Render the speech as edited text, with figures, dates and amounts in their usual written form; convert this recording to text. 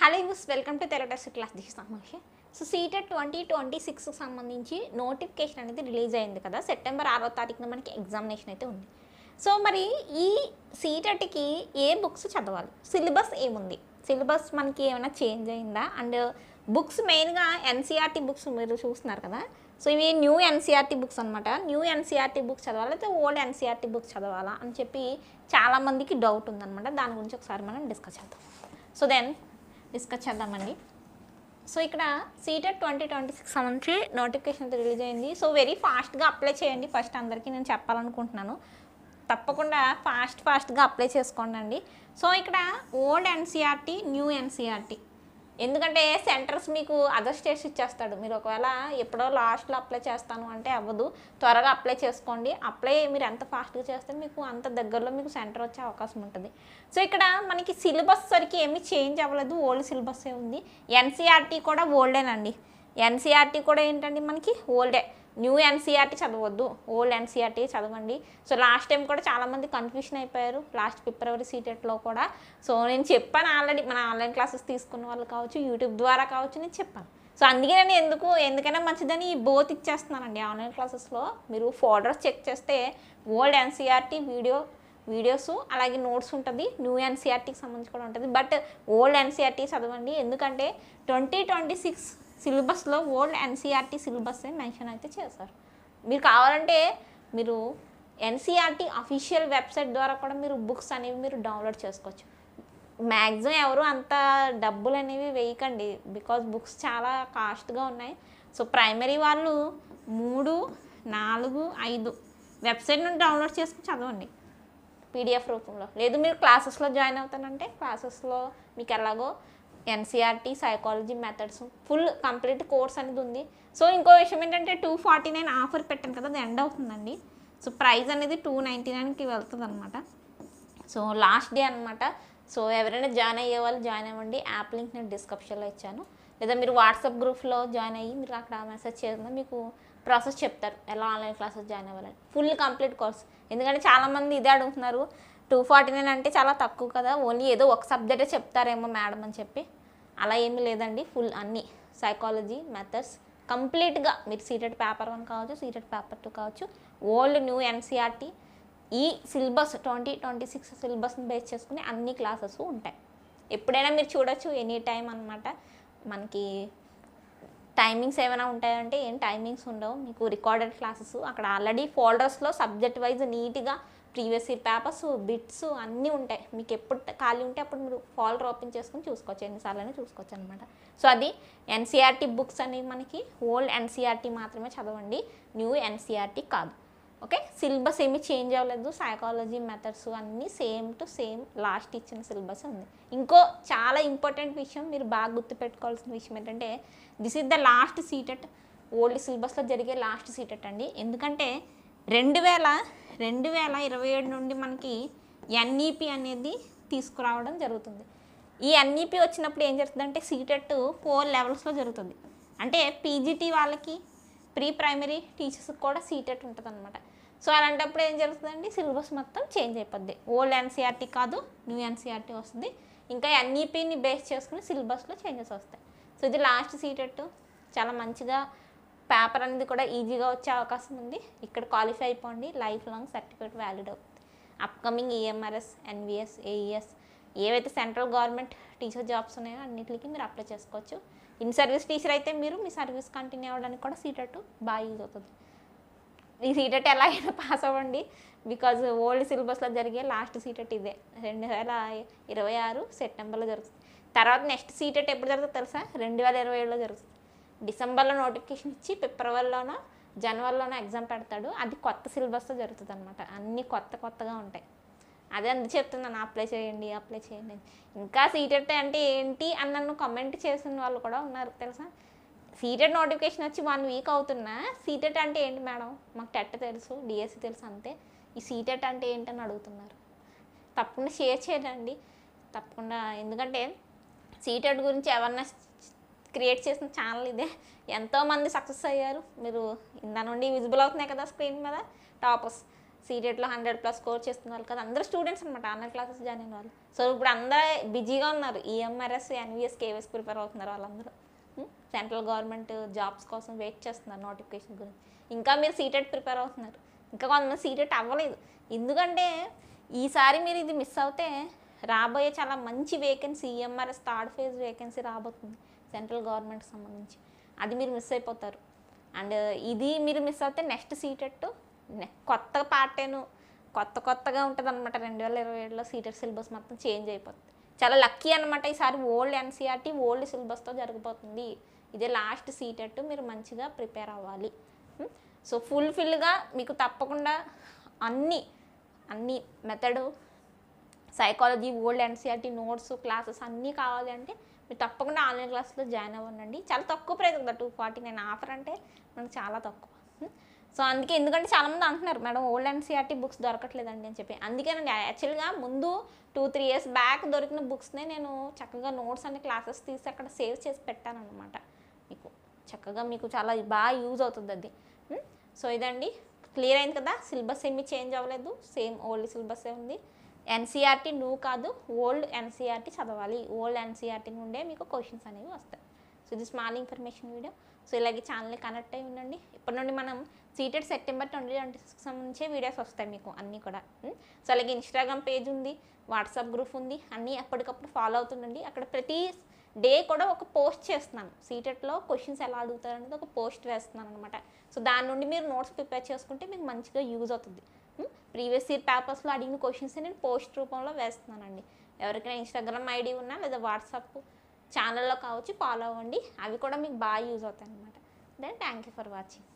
Hello యూస్ welcome to Telugu test class this సమక్ష. So CTET 2026 సంబంధించి నోటిఫికేషన్ అనేది రిలీజ్ అయింది కదా. సెప్టెంబర్ 6వ తారీఖున మనకి ఎగ్జామినేషన్ అయితే ఉంది. సో మరి ఈ సీటెట్కి ఏ బుక్స్ చదవాలి, సిలబస్ ఏముంది, సిలబస్ మనకి ఏమైనా చేంజ్ అయిందా, అండ్ బుక్స్ మెయిన్గా ఎన్సీఆర్టీ బుక్స్ మీరు చూస్తున్నారు కదా. సో ఇవి న్యూ ఎన్సీఆర్టీ బుక్స్ అనమాట. న్యూ ఎన్సీఆర్టీ బుక్స్ చదవాలా లేకపోతే ఓల్డ్ ఎన్సీఆర్టీ బుక్స్ చదవాలా అని చెప్పి చాలామందికి డౌట్ ఉందన్నమాట. దాని గురించి ఒకసారి మనం డిస్కస్ చేద్దాం. సో దెన్ డిస్కస్ చేద్దామండి. సో ఇక్కడ సీటెట్ 2026 సంబంధించి నోటిఫికేషన్ రిలీజ్ అయింది. సో వెరీ ఫాస్ట్గా అప్లై చేయండి. ఫస్ట్ అందరికీ నేను చెప్పాలనుకుంటున్నాను, తప్పకుండా ఫాస్ట్గా అప్లై చేసుకోండి. సో ఇక్కడ ఓల్డ్ ఎన్సీఆర్టీ, న్యూ ఎన్సీఆర్టీ, ఎందుకంటే సెంటర్స్ మీకు అదర్ స్టేట్స్ ఇచ్చేస్తాడు. మీరు ఒకవేళ ఎప్పుడో లాస్ట్లో అప్లై చేస్తాను అంటే అవ్వదు, త్వరగా అప్లై చేసుకోండి. అప్లై మీరు ఎంత ఫాస్ట్గా చేస్తే మీకు అంత దగ్గరలో మీకు సెంటర్ వచ్చే అవకాశం ఉంటుంది. సో ఇక్కడ మనకి సిలబస్ సరికి ఏమీ చేంజ్ అవ్వలేదు, ఓల్డ్ సిలబస్సే ఉంది. ఎన్సీఆర్టీ కూడా ఓల్డేనండి. ఎన్సీఆర్టీ కూడా ఏంటండి మనకి ఓల్డే. న్యూ ఎన్సీఆర్టీ చదవద్దు, ఓల్డ్ ఎన్సీఆర్టీ చదవండి. సో లాస్ట్ టైం కూడా చాలామంది కన్ఫ్యూషన్ అయిపోయారు లాస్ట్ ఫిబ్రవరి సీటెట్లో కూడా. సో నేను చెప్పాను ఆల్రెడీ, మన ఆన్లైన్ క్లాసెస్ తీసుకున్న వాళ్ళు కావచ్చు, యూట్యూబ్ ద్వారా కావచ్చు, నేను చెప్పాను. సో అందుకే నేను ఎందుకైనా మంచిదని బోత్ ఇచ్చేస్తున్నానండి ఆన్లైన్ క్లాసెస్లో. మీరు ఫోల్డర్స్ చెక్ చేస్తే ఓల్డ్ ఎన్సీఆర్టీ వీడియోస్ అలాగే నోట్స్ ఉంటుంది, న్యూ ఎన్సీఆర్టీకి సంబంధించి కూడా ఉంటుంది. బట్ ఓల్డ్ ఎన్సీఆర్టీ చదవండి, ఎందుకంటే 2026 సిలబస్లో ఓల్డ్ ఎన్సీఆర్టీ సిలబస్ మెన్షన్ అయితే చేశారు. మీరు కావాలంటే మీరు ఎన్సీఆర్టీ అఫీషియల్ వెబ్సైట్ ద్వారా కూడా మీరు బుక్స్ అనేవి మీరు డౌన్లోడ్ చేసుకోవచ్చు. మ్యాక్సిమం ఎవరు అంత డబ్బులు అనేవి వేయకండి, బికాజ్ బుక్స్ చాలా కాస్ట్గా ఉన్నాయి. సో ప్రైమరీ వాళ్ళు 3, 4, 5 వెబ్సైట్ నుండి డౌన్లోడ్ చేసుకుని చదవండి పీడిఎఫ్ రూపంలో. లేదు మీరు క్లాసెస్లో జాయిన్ అవుతానంటే క్లాసెస్లో మీకు ఎలాగో NCERT, psychology, methods full complete course అనేది ఉంది. సో ఇంకో విషయం ఏంటంటే 249 ఆఫర్ పెట్టాను కదా, అది ఎండ్ అవుతుందండి. సో ప్రైస్ అనేది 299కి వెళ్తుంది అనమాట. సో లాస్ట్ డే అనమాట. సో ఎవరైనా జాయిన్ అయ్యే వాళ్ళు జాయిన్ అవ్వండి. యాప్ లింక్ నేను డిస్క్రిప్షన్లో ఇచ్చాను, లేదా మీరు వాట్సాప్ గ్రూప్లో జాయిన్ అయ్యి మీరు అక్కడ మెసేజ్ చేసిన మీకు ప్రాసెస్ చెప్తారు ఎలా ఆన్లైన్ క్లాసెస్ జాయిన్ అవ్వాలని. ఫుల్ కంప్లీట్ కోర్స్, ఎందుకంటే చాలామంది ఇదే అడుగుతున్నారు. 249 అంటే చాలా తక్కువ కదా, ఓన్లీ ఏదో ఒక సబ్జెక్టే చెప్తారేమో మేడం అని చెప్పి. అలా ఏమీ లేదండి, ఫుల్ అన్నీ సైకాలజీ, మెథడ్స్ కంప్లీట్గా మీరు సీటెట్ పేపర్ 1 కావచ్చు, సీటెట్ పేపర్ 2 కావచ్చు, ఓల్డ్ న్యూ ఎన్సీఆర్టీ ఈ సిలబస్ 2026 సిలబస్ని బేస్ చేసుకుని అన్ని క్లాసెస్ ఉంటాయి. ఎప్పుడైనా మీరు చూడొచ్చు, ఎనీ టైం అనమాట. మనకి టైమింగ్స్ ఏమైనా ఉంటాయంటే ఏం టైమింగ్స్ ఉండవు, మీకు రికార్డెడ్ క్లాసెస్ అక్కడ ఆల్రెడీ ఫోల్డర్స్లో సబ్జెక్ట్ వైజ్ నీట్గా ప్రీవియస్ ఇయర్ పేపర్స్, బిట్స్ అన్నీ ఉంటాయి. మీకు ఎప్పుడు ఖాళీ ఉంటే అప్పుడు మీరు ఫోల్డర్ ఓపెన్ చేసుకుని చూసుకోవచ్చు, ఎన్నిసార్లు చూసుకోవచ్చు అనమాట. సో అది ఎన్సీఆర్టీ బుక్స్ అనేవి మనకి ఓల్డ్ ఎన్సీఆర్టీ మాత్రమే చదవండి, న్యూ ఎన్సీఆర్టీ కాదు. ఓకే, సిలబస్ ఏమీ చేంజ్ అవ్వలేదు. సైకాలజీ, మెథడ్స్ అన్నీ సేమ్ టు సేమ్ లాస్ట్ ఇచ్చిన సిలబస్ ఉంది. ఇంకో చాలా ఇంపార్టెంట్ విషయం మీరు బాగా గుర్తుపెట్టుకోవాల్సిన విషయం ఏంటంటే this is the last CTET, old సిలబస్లో జరిగే లాస్ట్ సీటెట్ అండి. ఎందుకంటే 2027 నుండి మనకి ఎన్ఈపీ అనేది తీసుకురావడం జరుగుతుంది. ఈ ఎన్ఈపీ వచ్చినప్పుడు ఏం జరుగుతుందంటే సీటెట్ 4 లెవెల్స్లో జరుగుతుంది. అంటే పీజీటీ వాళ్ళకి, ప్రీ ప్రైమరీ టీచర్స్కి కూడా సీటెట్ ఉంటుంది అనమాట. సో అలాంటప్పుడు ఏం జరుగుతుందండి, సిలబస్ మొత్తం చేంజ్ అయిపోద్ది. ఓల్డ్ ఎన్సీఆర్టీ కాదు, న్యూ ఎన్సీఆర్టీ వస్తుంది. ఇంకా ఎన్ఈపీని బేస్ చేసుకుని సిలబస్లో చేంజెస్ వస్తాయి. సో ఇది లాస్ట్ సీటెట్, చాలా మంచిగా పేపర్ అనేది కూడా ఈజీగా వచ్చే అవకాశం ఉంది. ఇక్కడ క్వాలిఫై అయిపోండి, లైఫ్ లాంగ్ సర్టిఫికేట్ వ్యాలిడ్ అవుతుంది. అప్కమింగ్ ఈఎంఆర్ఎస్, ఎన్విఎస్, ఏఈఎస్ ఏవైతే సెంట్రల్ గవర్నమెంట్ టీచర్ జాబ్స్ ఉన్నాయో అన్నింటికి మీరు అప్లై చేసుకోవచ్చు. ఇన్ సర్వీస్ టీచర్ అయితే మీరు మీ సర్వీస్ కంటిన్యూ అవ్వడానికి కూడా సీటెట్ బాగా యూజ్ అవుతుంది. ఈ సీటెట్ ఎలా అయినా పాస్ అవ్వండి, బికాజ్ ఓల్డ్ సిలబస్లో జరిగే లాస్ట్ సీటెట్ ఇదే. 2026 సెప్టెంబర్లో జరుగుతుంది. తర్వాత నెక్స్ట్ సీటెట్ ఎప్పుడు జరుగుతుందో తెలుసా, 2027లో జరుగుతుంది. డిసెంబర్లో నోటిఫికేషన్ ఇచ్చి ఫిబ్రవరిలోనో జనవరిలోనో ఎగ్జామ్ పెడతాడు. అది కొత్త సిలబస్తో జరుగుతుంది అనమాట. అన్నీ కొత్తగా ఉంటాయి. అదే అందుకు చెప్తున్నాను, అప్లై చేయండి. ఇంకా సీటెట్ అంటే ఏంటి అని నన్ను కమెంట్ చేసిన వాళ్ళు కూడా ఉన్నారు తెలుసా. సీటెట్ నోటిఫికేషన్ వచ్చి 1 వీక్ అవుతున్నా సీటెట్ అంటే ఏంటి మేడం, మాకు టెట్ తెలుసు, డిఎస్సి తెలుసు అంతే, ఈ సీటెట్ అంటే ఏంటని అడుగుతున్నారు. తప్పకుండా షేర్ చేయండి తప్పకుండా, ఎందుకంటే సీటెట్ గురించి అవేర్నెస్ క్రియేట్ చేసిన ఛానల్ ఇదే. ఎంతోమంది సక్సెస్ అయ్యారు, మీరు ఇందా నుండి విజిబుల్ అవుతున్నాయి కదా స్క్రీన్ మీద టాపర్స్. సీటెట్లో 100+ స్కోర్ చేస్తున్న వాళ్ళు కదా, అందరూ స్టూడెంట్స్ అనమాట, ఆన్లైన్ క్లాసెస్ జాయిన్ అయిన వాళ్ళు. సో ఇప్పుడు అందరూ బిజీగా ఉన్నారు, ఈఎంఆర్ఎస్, ఎన్విఎస్, కేవీఎస్ ప్రిపేర్ అవుతున్నారు వాళ్ళందరూ. సెంట్రల్ గవర్నమెంట్ జాబ్స్ కోసం వెయిట్ చేస్తున్నారు నోటిఫికేషన్ గురించి. ఇంకా మీరు సీటెట్ ప్రిపేర్ అవుతున్నారు, ఇంకా కొంతమంది సీటెట్ అవ్వలేదు. ఎందుకంటే ఈసారి మీరు ఇది మిస్ అవుతే రాబోయే చాలా మంచి vacancy, EMRS third phase vacancy రాబోతుంది సెంట్రల్ గవర్నమెంట్కి సంబంధించి, అది మీరు మిస్ అయిపోతారు. అండ్ ఇది మీరు మిస్ అవుతే నెక్స్ట్ సీటెట్ కొత్త పార్టేను కొత్తగా ఉంటుంది అనమాట. 2027లో సీటెట్ సిలబస్ మొత్తం చేంజ్ అయిపోతుంది. చాలా లక్కీ అనమాట, ఈసారి ఓల్డ్ ఎన్సీఆర్టీ ఓల్డ్ సిలబస్తో జరిగిపోతుంది. ఇదే లాస్ట్ సీటెట్, మీరు మంచిగా ప్రిపేర్ అవ్వాలి. సో ఫుల్ఫిల్గా మీకు తప్పకుండా అన్ని method, psychology, old NCERT notes, classes అన్నీ కావాలి అంటే మీరు తప్పకుండా ఆన్లైన్ క్లాస్లో జాయిన్ అవ్వండి. చాలా తక్కువ ప్రైస్ కదా, 249 ఆఫర్ అంటే మనకు చాలా తక్కువ. సో అందుకే, ఎందుకంటే చాలామంది అంటున్నారు మేడం ఓల్డ్ ఎన్సీఆర్టీ బుక్స్ దొరకట్లేదండి అని చెప్పి. అందుకేనండి యాక్చువల్గా ముందు 2-3 ఇయర్స్ బ్యాక్ దొరికిన బుక్స్నే నేను చక్కగా నోట్స్ అన్ని క్లాసెస్ తీసి అక్కడ సేవ్ చేసి పెట్టాను అనమాట. మీకు చక్కగా మీకు చాలా బాగా యూజ్ అవుతుంది అది. సో ఇదండి, క్లియర్ అయింది కదా, సిలబస్ ఏమీ చేంజ్ అవ్వలేదు, సేమ్ ఓల్డ్ సిలబసే ఉంది. ఎన్సీఆర్టీ నువ్వు కాదు, ఓల్డ్ ఎన్సీఆర్టీ చదవాలి. ఓల్డ్ ఎన్సీఆర్టీ నుండే మీకు క్వశ్చన్స్ అనేవి వస్తాయి. సో ఇది స్మాల్ ఇన్ఫర్మేషన్ వీడియో. సో ఇలాగే ఛానల్ని కనెక్ట్ అయి ఉండండి. ఇప్పటి నుండి మనం సీటెడ్ సెప్టెంబర్ 2026 సంబంధించే వీడియోస్ వస్తాయి మీకు అన్నీ కూడా. సో అలాగే ఇన్స్టాగ్రామ్ పేజ్ ఉంది, వాట్సాప్ గ్రూప్ ఉంది, అన్నీ ఎప్పటికప్పుడు ఫాలో అవుతుండండి. అక్కడ ప్రతి డే కూడా ఒక పోస్ట్ చేస్తున్నాను, సీటెట్లో క్వశ్చన్స్ ఎలా అడుగుతారనేది ఒక పోస్ట్ వేస్తున్నాను అనమాట. సో దాని నుండి మీరు నోట్స్ ప్రిపేర్ చేసుకుంటే మీకు మంచిగా యూజ్ అవుతుంది. ప్రీవియస్ ఇయర్ పేపర్స్లో అడిగిన క్వశ్చన్స్ నేను పోస్ట్ రూపంలో వేస్తున్నానండి. ఎవరికైనా ఇన్స్టాగ్రామ్ ఐడి ఉన్నా లేదా వాట్సాప్ ఛానల్లో కావచ్చు, ఫాలో అవ్వండి, అవి కూడా మీకు బాగా యూజ్ అవుతాయి అనమాట. Then thank you for watching.